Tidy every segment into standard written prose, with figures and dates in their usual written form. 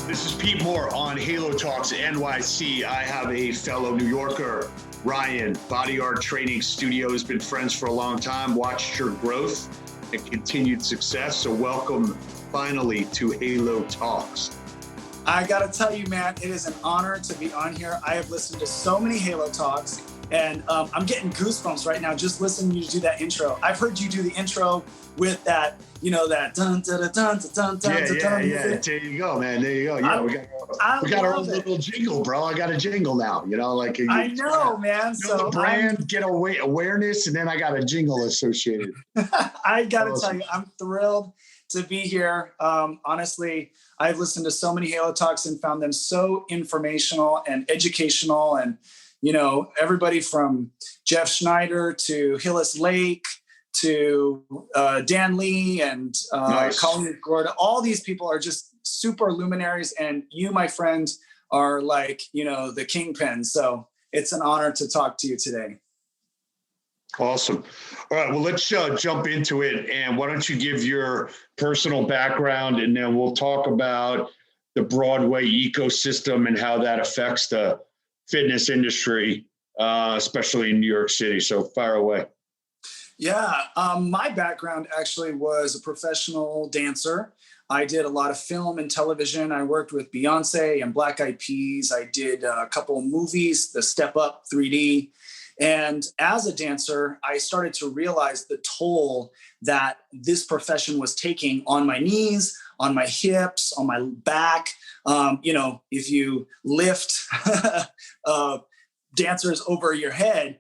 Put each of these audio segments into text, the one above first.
This is Pete Moore on Halo Talks NYC. I have a fellow New Yorker, Ryan. bodyART Training Studio has been friends for a long time, watched your growth and continued success. So welcome finally to Halo Talks. I got to tell you, man, it is an honor to be on here. I have listened to so many Halo Talks, and I'm getting goosebumps right now just listening to you do that intro. I've heard you do the intro with that, that dun dun dun dun dun dun dun. Yeah. There you go, man. There you go. Yeah, we got our own little jingle, bro. I got a jingle now. I know, man. So the brand, get awareness, and then I got a jingle associated. I got to tell you, I'm thrilled to be here. Honestly, I've listened to so many Halo Talks and found them so informational and educational. And, everybody from Jeff Schneider to Hillis Lake to Dan Lee and nice. Colin Gordon, all these people are just super luminaries. And you, my friend, are like, the kingpin. So it's an honor to talk to you today. Awesome. All right. Well, let's jump into it. And why don't you give your personal background, and then we'll talk about the Broadway ecosystem and how that affects the fitness industry, especially in New York City. So fire away. Yeah. My background actually was a professional dancer. I did a lot of film and television. I worked with Beyonce and Black Eyed Peas. I did a couple of movies, the Step Up 3D. And as a dancer, I started to realize the toll that this profession was taking on my knees, on my hips, on my back. If you lift dancers over your head,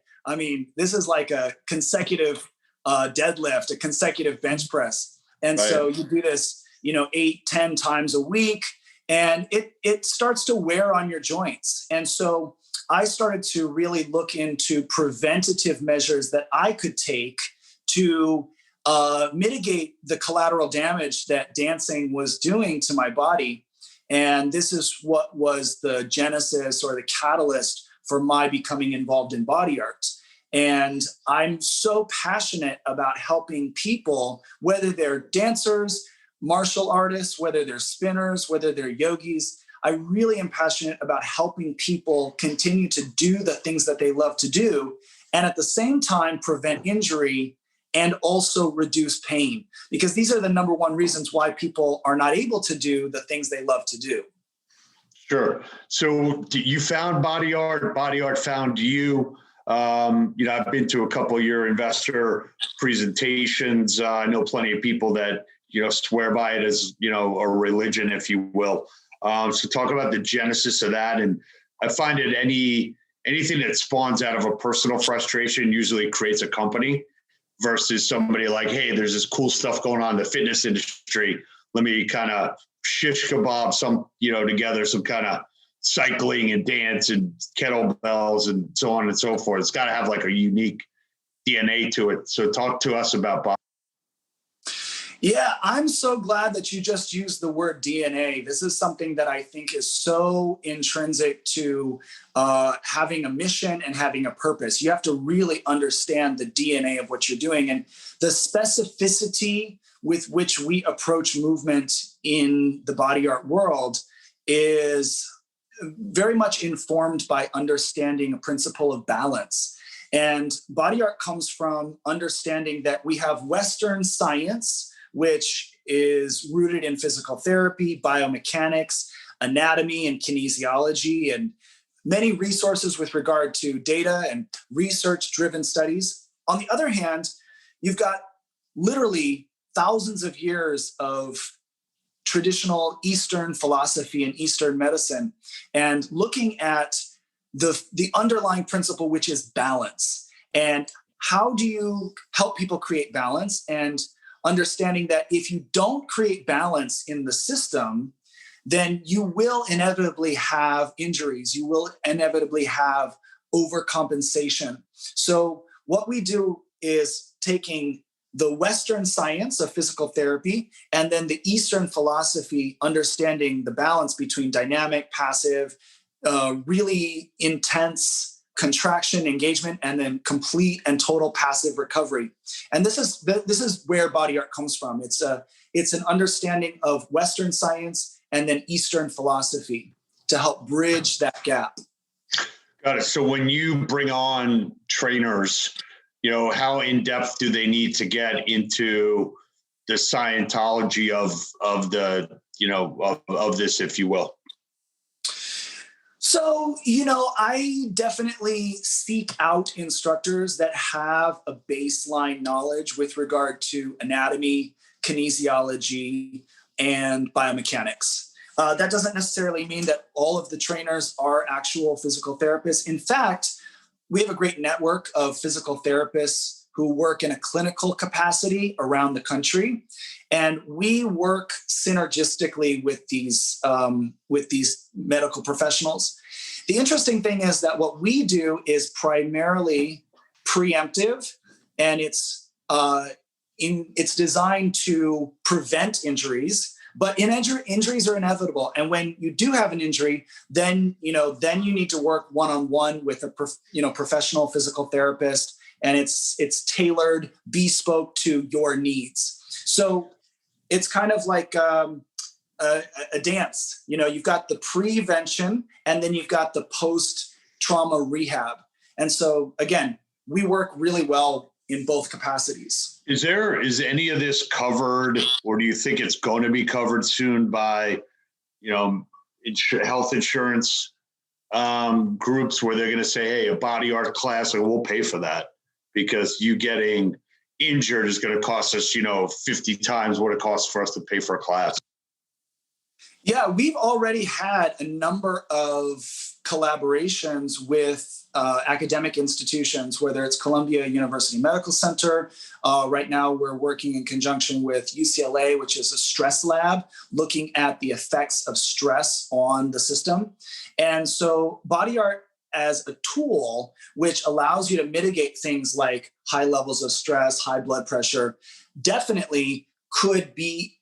this is like a consecutive deadlift, a consecutive bench press. And right. So you do this, 8-10 times a week, and it starts to wear on your joints. And so I started to really look into preventative measures that I could take to mitigate the collateral damage that dancing was doing to my body. And this is what was the genesis or the catalyst for my becoming involved in bodyART. And I'm so passionate about helping people, whether they're dancers, martial artists, whether they're spinners, whether they're yogis. I really am passionate about helping people continue to do the things that they love to do, and at the same time prevent injury and also reduce pain, because these are the number one reasons why people are not able to do the things they love to do. Sure. So you found bodyART, bodyART found you. I've been to a couple of your investor presentations. I know plenty of people that, swear by it as, a religion, if you will. So talk about the genesis of that. And I find it anything that spawns out of a personal frustration usually creates a company versus somebody like, hey, there's this cool stuff going on in the fitness industry. Let me kind of shish kebab together some kind of cycling and dance and kettlebells and so on and so forth. It's got to have like a unique DNA to it. So talk to us about bodyART. Yeah, I'm so glad that you just used the word DNA. This is something that I think is so intrinsic to having a mission and having a purpose. You have to really understand the DNA of what you're doing, and the specificity with which we approach movement in the bodyART world is very much informed by understanding a principle of balance. And bodyART comes from understanding that we have Western science, which is rooted in physical therapy, biomechanics, anatomy, and kinesiology, and many resources with regard to data and research-driven studies. On the other hand, you've got literally thousands of years of traditional Eastern philosophy and Eastern medicine, and looking at the underlying principle, which is balance. And how do you help people create balance? And understanding that if you don't create balance in the system, then you will inevitably have injuries. You will inevitably have overcompensation. So what we do is taking the Western science of physical therapy and then the Eastern philosophy, understanding the balance between dynamic, passive, really intense contraction, engagement, and then complete and total passive recovery. And this is where bodyART comes from. It's an understanding of Western science and then Eastern philosophy to help bridge that gap. Got it. So when you bring on trainers, how in depth do they need to get into the Scientology of the, of this, if you will? So, I definitely seek out instructors that have a baseline knowledge with regard to anatomy, kinesiology, and biomechanics. That doesn't necessarily mean that all of the trainers are actual physical therapists. In fact, we have a great network of physical therapists who work in a clinical capacity around the country. And we work synergistically with these medical professionals. The interesting thing is that what we do is primarily preemptive, and it's designed to prevent injuries. But injuries are inevitable, and when you do have an injury, then you need to work one-on-one with a professional physical therapist, and it's tailored, bespoke to your needs. So it's kind of like a dance. You've got the prevention, and then you've got the post-trauma rehab. And so again, we work really well in both capacities. Is any of this covered, or do you think it's going to be covered soon by, health insurance groups where they're going to say, hey, a bodyART class, and we'll pay for that because you getting injured is going to cost us, 50 times what it costs for us to pay for a class? Yeah, we've already had a number of collaborations with academic institutions, whether it's Columbia University Medical Center. Right now, we're working in conjunction with UCLA, which is a stress lab, looking at the effects of stress on the system. And so bodyART as a tool, which allows you to mitigate things like high levels of stress, high blood pressure, definitely could be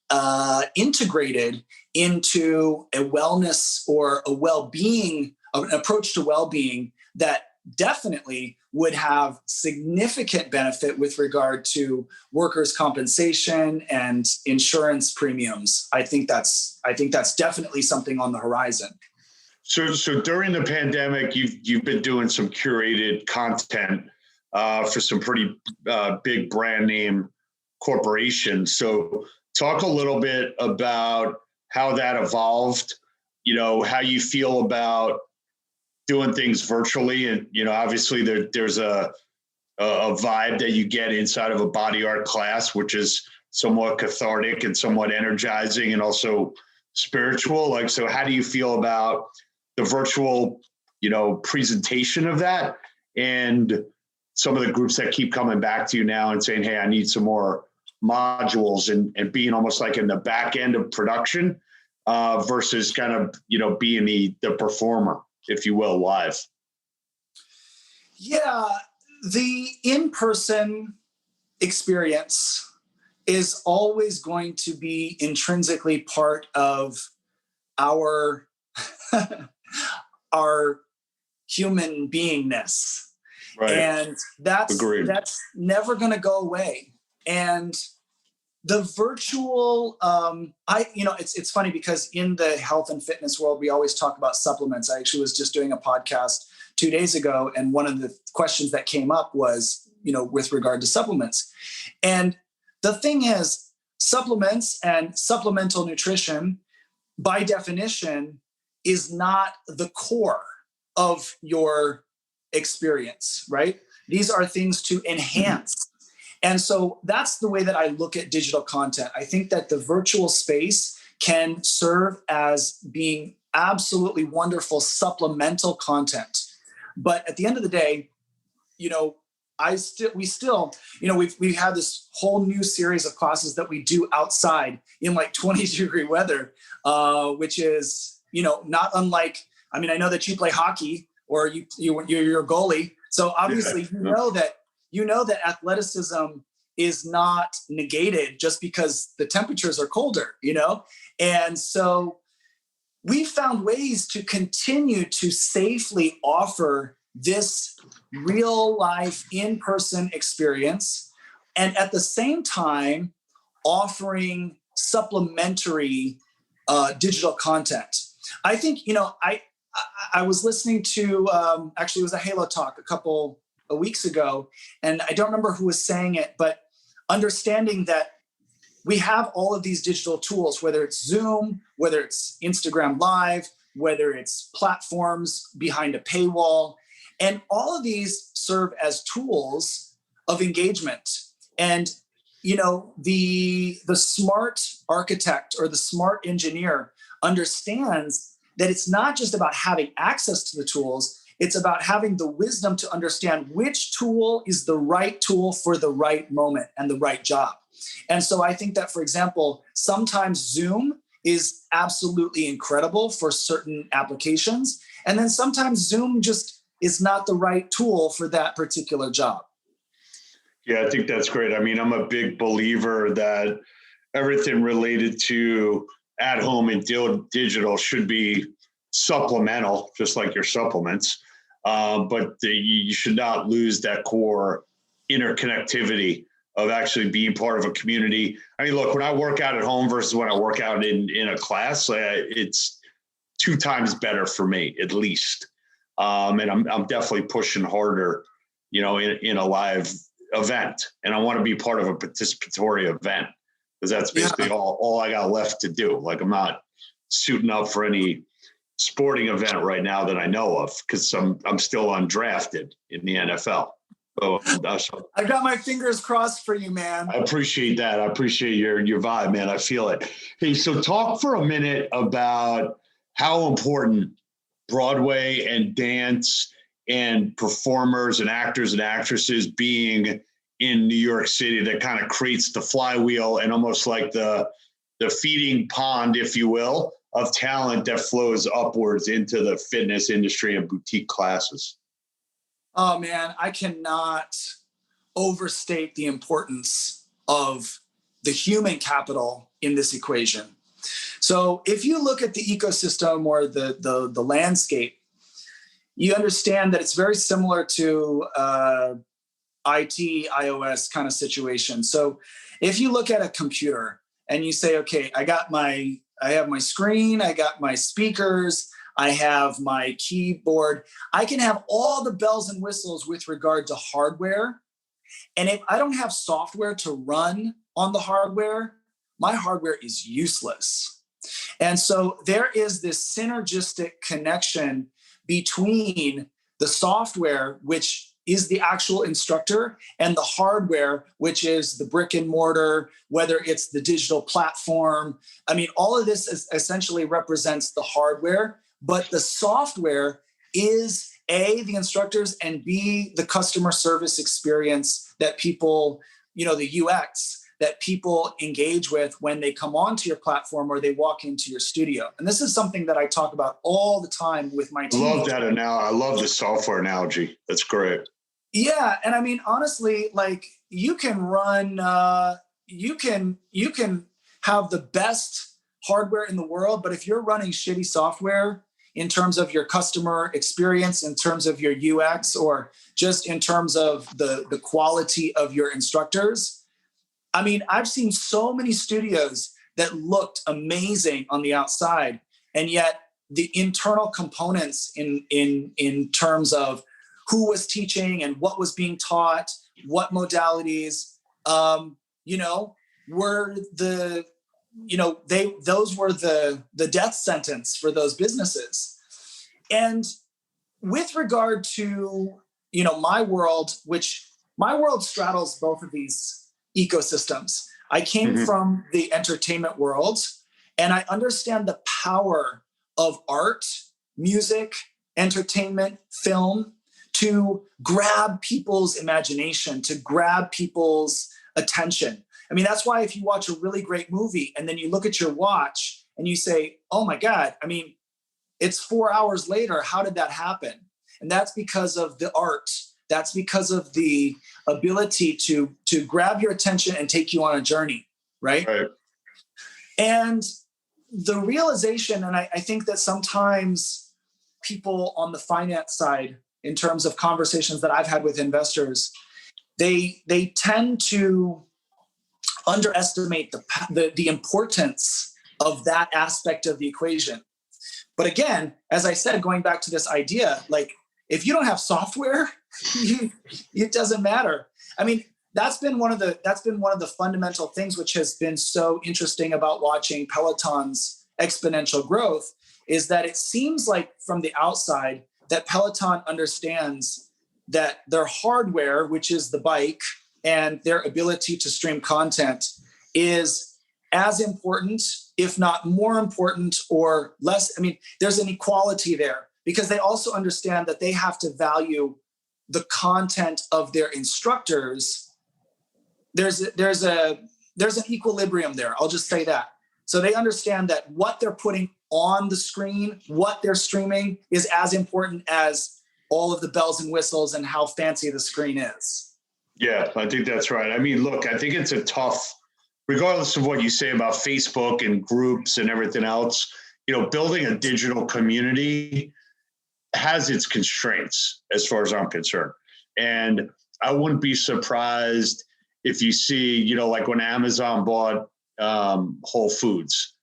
integrated into a wellness or a well-being, an approach to well-being that definitely would have significant benefit with regard to workers' compensation and insurance premiums. I think that's definitely something on the horizon. So during the pandemic, you've been doing some curated content for some pretty big brand name corporations. So talk a little bit about how that evolved, how you feel about doing things virtually. And, obviously there's a vibe that you get inside of a bodyART class, which is somewhat cathartic and somewhat energizing and also spiritual. So how do you feel about the virtual, presentation of that, and some of the groups that keep coming back to you now and saying, hey, I need some more modules, and being almost like in the back end of production versus kind of, being the performer, if you will, live? Yeah, the in-person experience is always going to be intrinsically part of our our human beingness. Right. And that's never going to go away. And the virtual, it's funny because in the health and fitness world, we always talk about supplements. I actually was just doing a podcast 2 days ago, and one of the questions that came up was, with regard to supplements. And the thing is, supplements and supplemental nutrition, by definition, is not the core of your experience, right? These are things to enhance. And so that's the way that I look at digital content. I think that the virtual space can serve as being absolutely wonderful supplemental content. But at the end of the day, we've had this whole new series of classes that we do outside in like 20-degree weather, which is, not unlike, I know that you play hockey or you're a goalie. So obviously, you know that athleticism is not negated just because the temperatures are colder, And so we found ways to continue to safely offer this real life in-person experience, and at the same time offering supplementary digital content. I think, I was listening to, actually it was a Halo talk a weeks ago, and I don't remember who was saying it, but understanding that we have all of these digital tools, whether it's Zoom, whether it's Instagram Live, whether it's platforms behind a paywall, and all of these serve as tools of engagement. And, the smart architect or the smart engineer understands that it's not just about having access to the tools, it's about having the wisdom to understand which tool is the right tool for the right moment and the right job. And so I think that, for example, sometimes Zoom is absolutely incredible for certain applications. And then sometimes Zoom just is not the right tool for that particular job. Yeah, I think that's great. I mean, I'm a big believer that everything related to at home and digital should be supplemental, just like your supplements. But you should not lose that core interconnectivity of actually being part of a community. I mean, look, when I work out at home versus when I work out in a class, it's 2 times better for me, at least. And I'm definitely pushing harder, in a live event. And I want to be part of a participatory event, because that's basically all I got left to do. Like, I'm not suiting up for any sporting event right now that I know of, because I'm still undrafted in the NFL. So I got my fingers crossed for you, man. I appreciate that. I appreciate your vibe, man. I feel it. Hey, so talk for a minute about how important Broadway and dance and performers and actors and actresses being in New York City that kind of creates the flywheel and almost like the feeding pond, if you will, of talent that flows upwards into the fitness industry and boutique classes. Oh man, I cannot overstate the importance of the human capital in this equation. So if you look at the ecosystem or the landscape, you understand that it's very similar to IT, iOS kind of situation. So if you look at a computer and you say, okay, I have my screen, I got my speakers, I have my keyboard, I can have all the bells and whistles with regard to hardware. And if I don't have software to run on the hardware, my hardware is useless. And so there is this synergistic connection between the software, which is the actual instructor, and the hardware, which is the brick and mortar, whether it's the digital platform. I mean, all of this essentially represents the hardware, but the software is A, the instructors, and B, the customer service experience that people, the UX that people engage with when they come onto your platform or they walk into your studio. And this is something that I talk about all the time with my team. I love that I love the software analogy. That's great. Yeah. And I mean, honestly, like you can run, you can have the best hardware in the world, but if you're running shitty software in terms of your customer experience, in terms of your UX, or just in terms of the quality of your instructors, I mean, I've seen so many studios that looked amazing on the outside, and yet the internal components in terms of who was teaching and what was being taught, what modalities, were those were the death sentence for those businesses. And with regard to, my world straddles both of these ecosystems. I came from the entertainment world, and I understand the power of art, music, entertainment, film to grab people's imagination, to grab people's attention. I mean, that's why if you watch a really great movie and then you look at your watch and you say, oh my God, I mean, it's 4 hours later. How did that happen? And that's because of the art. That's because of the ability to grab your attention and take you on a journey, right? And the realization, and I think that sometimes people on the finance side, in terms of conversations that I've had with investors, they tend to underestimate the importance of that aspect of the equation. But again, as I said, going back to this idea, like if you don't have software, it doesn't matter. I mean, that's been one of the fundamental things which has been so interesting about watching Peloton's exponential growth, is that it seems like from the outside that Peloton understands that their hardware, which is the bike, and their ability to stream content is as important, if not more important or less. I mean, there's an equality there because they also understand that they have to value the content of their instructors. There's an equilibrium there. I'll just say that. So they understand that what they're putting on the screen, what they're streaming, is as important as all of the bells and whistles and how fancy the screen is. Yeah, I think that's right. I mean, look, I think it's a tough, regardless of what you say about Facebook and groups and everything else, building a digital community has its constraints as far as I'm concerned. And I wouldn't be surprised if you see, like when Amazon bought Whole Foods,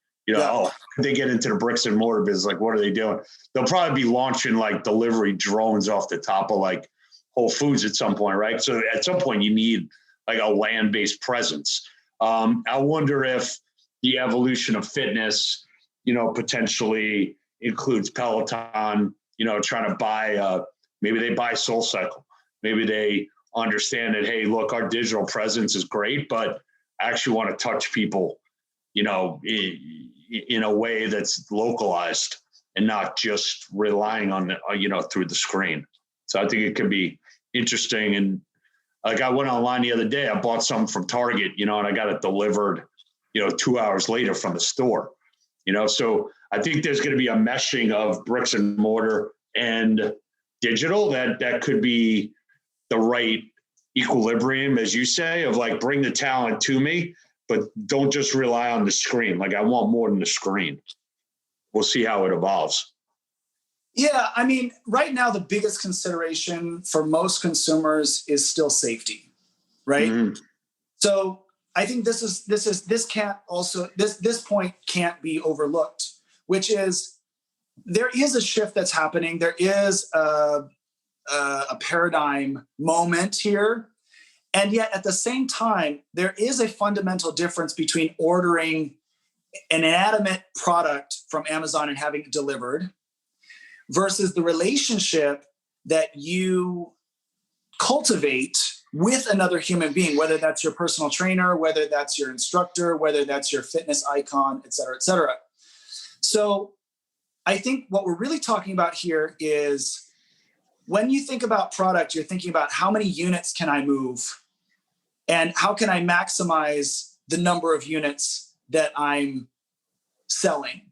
they get into the bricks and mortar business. Like, what are they doing? They'll probably be launching like delivery drones off the top of like Whole Foods at some point, right? So at some point you need like a land-based presence. I wonder if the evolution of fitness, potentially includes Peloton, trying to buy, maybe they buy SoulCycle. Maybe they understand that, hey, look, our digital presence is great, but I actually want to touch people, in a way that's localized and not just relying on, through the screen. So I think it could be interesting. And like I went online the other day, I bought something from Target, and I got it delivered, 2 hours later from the store, so I think there's going to be a meshing of bricks and mortar and digital that could be the right equilibrium, as you say, of like, bring the talent to me, but don't just rely on the screen. Like, I want more than the screen. We'll see how it evolves. Yeah, I mean, right now the biggest consideration for most consumers is still safety, right? Mm-hmm. So I think this point can't be overlooked, which is there is a shift that's happening. There is a paradigm moment here, and yet at the same time, there is a fundamental difference between ordering an inanimate product from Amazon and having it delivered versus the relationship that you cultivate with another human being, whether that's your personal trainer, whether that's your instructor, whether that's your fitness icon, et cetera, et cetera. So I think what we're really talking about here is when you think about product, you're thinking about how many units can I move and how can I maximize the number of units that I'm selling.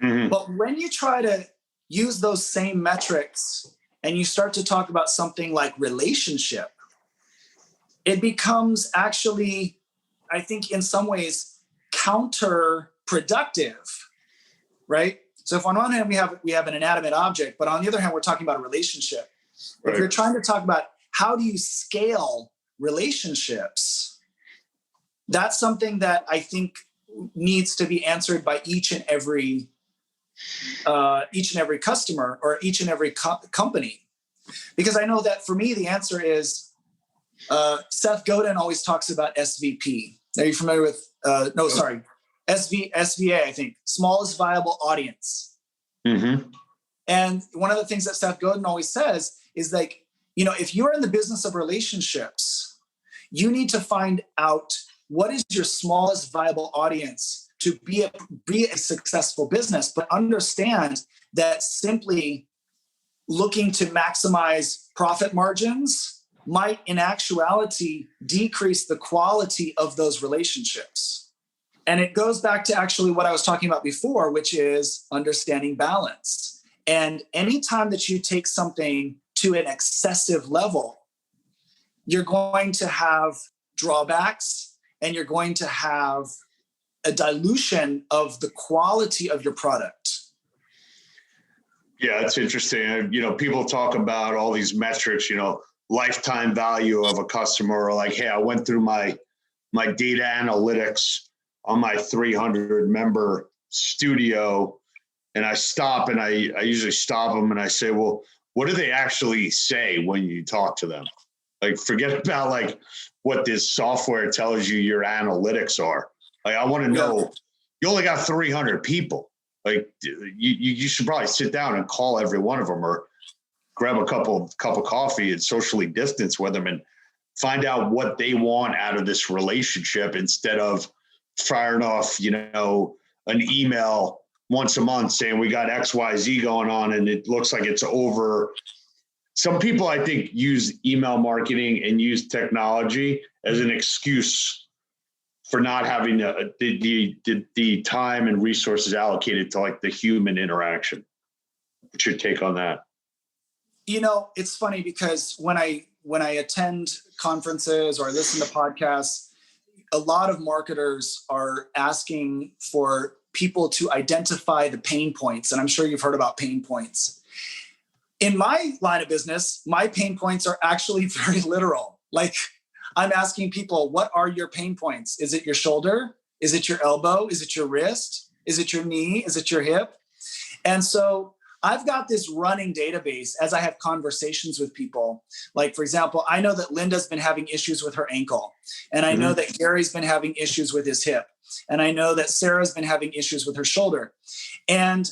Mm-hmm. But when you try to use those same metrics and you start to talk about something like relationship, it becomes actually, I think in some ways, counterproductive, right? So if on one hand we have an inanimate object, but on the other hand, we're talking about a relationship. Right. If you're trying to talk about how do you scale relationships, that's something that I think needs to be answered by each and every customer or each and every company. Because I know that for me, the answer is Seth Godin always talks about SVP. Are you familiar with, SVA, I think, smallest viable audience. Mm-hmm. And one of the things that Seth Godin always says is like, if you're in the business of relationships, you need to find out what is your smallest viable audience to be a successful business, but understand that simply looking to maximize profit margins might in actuality decrease the quality of those relationships. And it goes back to actually what I was talking about before, which is understanding balance. And anytime that you take something to an excessive level, you're going to have drawbacks and you're going to have a dilution of the quality of your product. Yeah, it's interesting. People talk about all these metrics, lifetime value of a customer, or like, hey, I went through my data analytics on my 300 member studio, and I stop, and I usually stop them and I say, well, what do they actually say when you talk to them? Like, forget about like what this software tells you your analytics are. Like, I want to know, you only got 300 people. Like, you should probably sit down and call every one of them, or grab a cup of coffee and socially distance with them and find out what they want out of this relationship, instead of firing off, an email once a month saying we got XYZ going on and it looks like it's over. Some people, I think, use email marketing and use technology as an excuse for not having the time and resources allocated to like the human interaction. What's your take on that? It's funny because when I attend conferences or I listen to podcasts, a lot of marketers are asking for people to identify the pain points. And I'm sure you've heard about pain points. In my line of business, my pain points are actually very literal. Like, I'm asking people, what are your pain points? Is it your shoulder? Is it your elbow? Is it your wrist? Is it your knee? Is it your hip? And so I've got this running database as I have conversations with people. Like, for example, I know that Linda's been having issues with her ankle. And I know that Gary's been having issues with his hip. And I know that Sarah's been having issues with her shoulder. And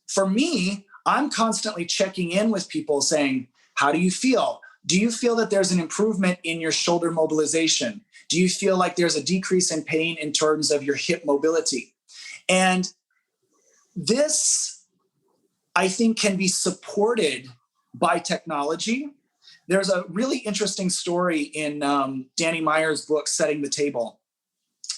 for me, I'm constantly checking in with people saying, how do you feel? Do you feel that there's an improvement in your shoulder mobilization? Do you feel like there's a decrease in pain in terms of your hip mobility? And this, I think, can be supported by technology. There's a really interesting story in Danny Meyer's book, Setting the Table.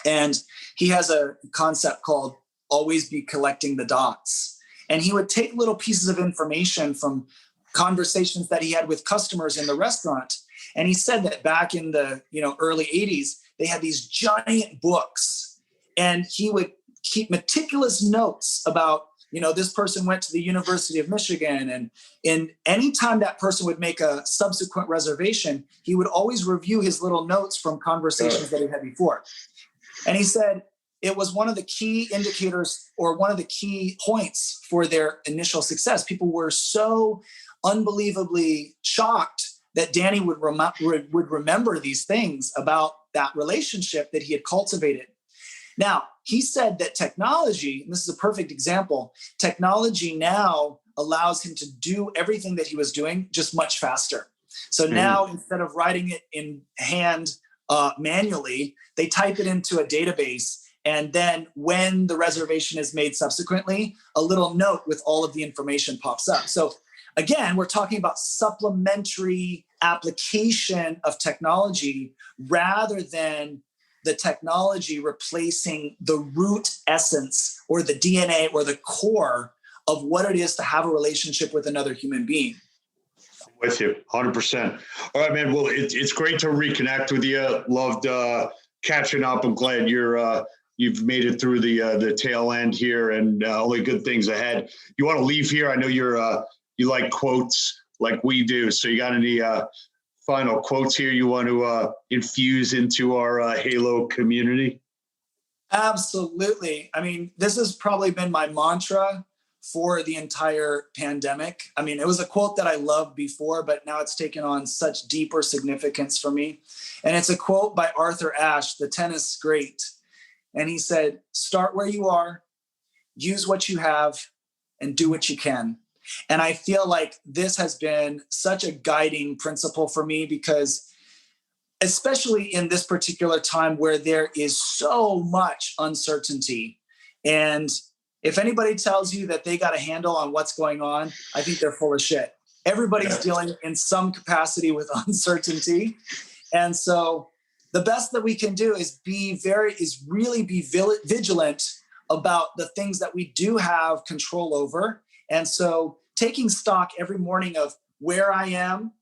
And he has a concept called always be collecting the dots. And he would take little pieces of information from conversations that he had with customers in the restaurant. And he said that back in the early 80s, they had these giant books. And he would keep meticulous notes about, this person went to the University of Michigan. And anytime that person would make a subsequent reservation, he would always review his little notes from conversations that he had before. And he said it was one of the key indicators or one of the key points for their initial success. People were so unbelievably shocked that Danny would remember these things about that relationship that he had cultivated. Now, he said that technology, and this is a perfect example, technology now allows him to do everything that he was doing just much faster. So now, instead of writing it in hand manually, they type it into a database. And then when the reservation is made subsequently, a little note with all of the information pops up. So again, we're talking about supplementary application of technology rather than the technology replacing the root essence or the DNA or the core of what it is to have a relationship with another human being. With you, 100%. All right, man. Well, it's great to reconnect with you. Loved catching up. I'm glad you've made it through the tail end here, and only good things ahead. You want to leave here? I know you like quotes like we do. So you got any final quotes here you want to infuse into our Halo community? Absolutely. I mean, this has probably been my mantra for the entire pandemic. I mean, it was a quote that I loved before, but now it's taken on such deeper significance for me. And it's a quote by Arthur Ashe, the tennis great. And he said, start where you are, use what you have, and do what you can. And I feel like this has been such a guiding principle for me because especially in this particular time where there is so much uncertainty. And if anybody tells you that they got a handle on what's going on, I think they're full of shit. Everybody's dealing in some capacity with uncertainty. And so the best that we can do is really be vigilant about the things that we do have control over. And so taking stock every morning of where I am,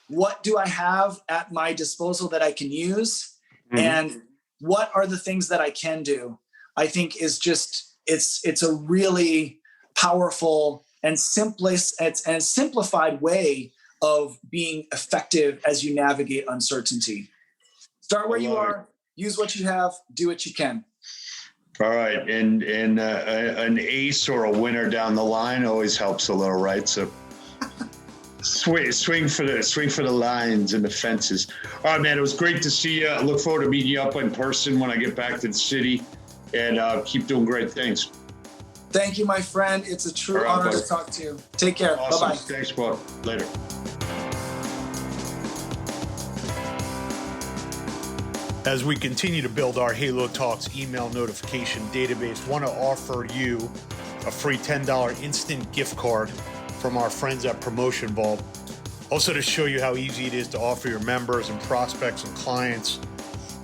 what do I have at my disposal that I can use, and what are the things that I can do, I think is just, it's a really powerful and simplified way of being effective as you navigate uncertainty. Start where you are, use what you have, do what you can. All right. And an ace or a winner down the line always helps a little, right? So swing for the lines and the fences. All right, man. It was great to see you. I look forward to meeting you up in person when I get back to the city, and keep doing great things. Thank you, my friend. It's a true honor to talk to you. Take care. Awesome. Bye-bye. Thanks, Bob. Later. As we continue to build our Halo Talks email notification database, want to offer you a free $10 instant gift card from our friends at Promotion Vault. Also to show you how easy it is to offer your members and prospects and clients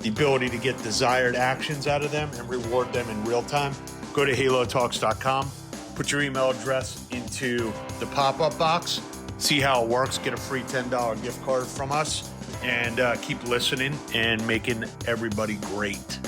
the ability to get desired actions out of them and reward them in real time. Go to halotalks.com, put your email address into the pop-up box, see how it works, get a free $10 gift card from us, and keep listening and making everybody great.